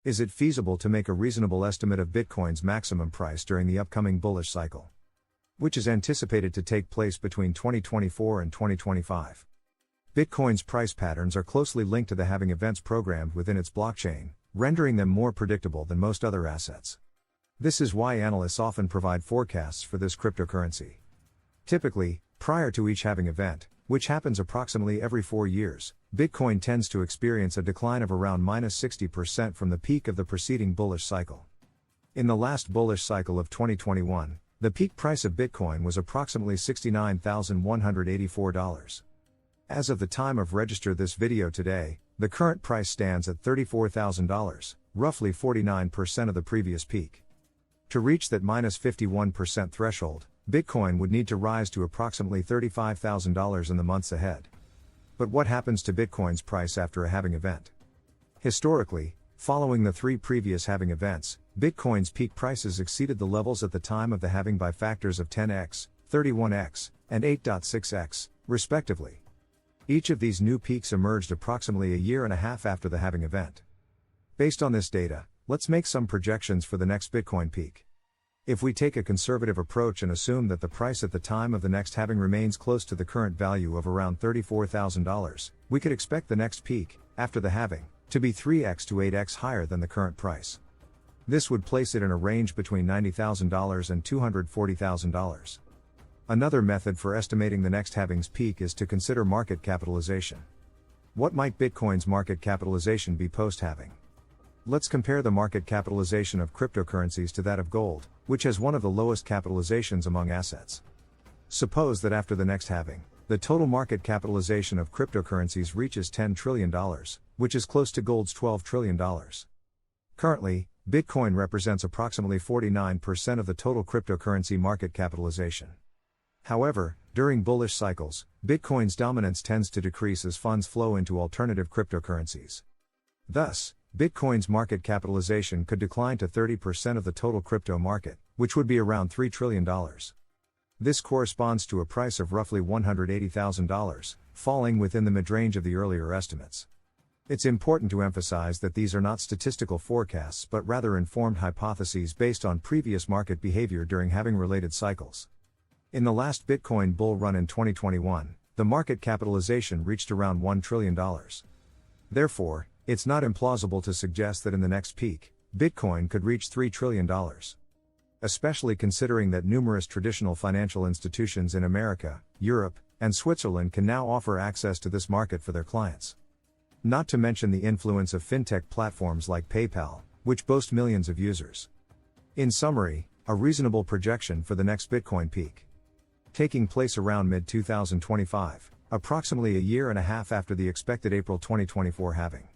Is it feasible to make a reasonable estimate of Bitcoin's maximum price during the upcoming bullish cycle, which is anticipated to take place between 2024 and 2025? Bitcoin's price patterns are closely linked to the halving events programmed within its blockchain, rendering them more predictable than most other assets. This is why analysts often provide forecasts for this cryptocurrency. Typically, prior to each halving event, which happens approximately every 4 years, Bitcoin tends to experience a decline of around -60% from the peak of the preceding bullish cycle. In the last bullish cycle of 2021, the peak price of Bitcoin was approximately $69,184. As of the time of register this video today, the current price stands at $34,000, roughly 49% of the previous peak. To reach that -51% threshold, Bitcoin would need to rise to approximately $35,000 in the months ahead. But what happens to Bitcoin's price after a halving event? Historically, following the 3 previous halving events, Bitcoin's peak prices exceeded the levels at the time of the halving by factors of 10x, 31x, and 8.6x, respectively. Each of these new peaks emerged approximately a year and a half after the halving event. Based on this data, let's make some projections for the next Bitcoin peak. If we take a conservative approach and assume that the price at the time of the next halving remains close to the current value of around $34,000, we could expect the next peak, after the halving, to be 3x to 8x higher than the current price. This would place it in a range between $90,000 and $240,000. Another method for estimating the next halving's peak is to consider market capitalization. What might Bitcoin's market capitalization be post-halving? Let's compare the market capitalization of cryptocurrencies to that of gold, which has one of the lowest capitalizations among assets. Suppose that after the next halving, the total market capitalization of cryptocurrencies reaches $10 trillion, which is close to gold's $12 trillion. Currently, Bitcoin represents approximately 49% of the total cryptocurrency market capitalization. However, during bullish cycles, Bitcoin's dominance tends to decrease as funds flow into alternative cryptocurrencies. Thus, Bitcoin's market capitalization could decline to 30% of the total crypto market, which would be around $3 trillion. This corresponds to a price of roughly $180,000, falling within the mid-range of the earlier estimates. It's important to emphasize that these are not statistical forecasts but rather informed hypotheses based on previous market behavior during halving-related cycles. In the last Bitcoin bull run in 2021, the market capitalization reached around $1 trillion. Therefore, it's not implausible to suggest that in the next peak, Bitcoin could reach $3 trillion. Especially considering that numerous traditional financial institutions in America, Europe, and Switzerland can now offer access to this market for their clients. Not to mention the influence of fintech platforms like PayPal, which boast millions of users. In summary, a reasonable projection for the next Bitcoin peak, taking place around mid-2025, approximately a year and a half after the expected April 2024 halving,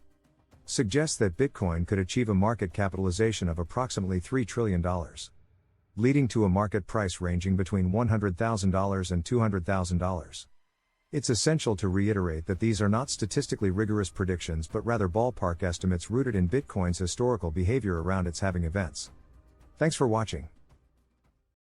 suggests that Bitcoin could achieve a market capitalization of approximately $3 trillion, leading to a market price ranging between $100,000 and $200,000. It's essential to reiterate that these are not statistically rigorous predictions but rather ballpark estimates rooted in Bitcoin's historical behavior around its halving events. Thanks for watching.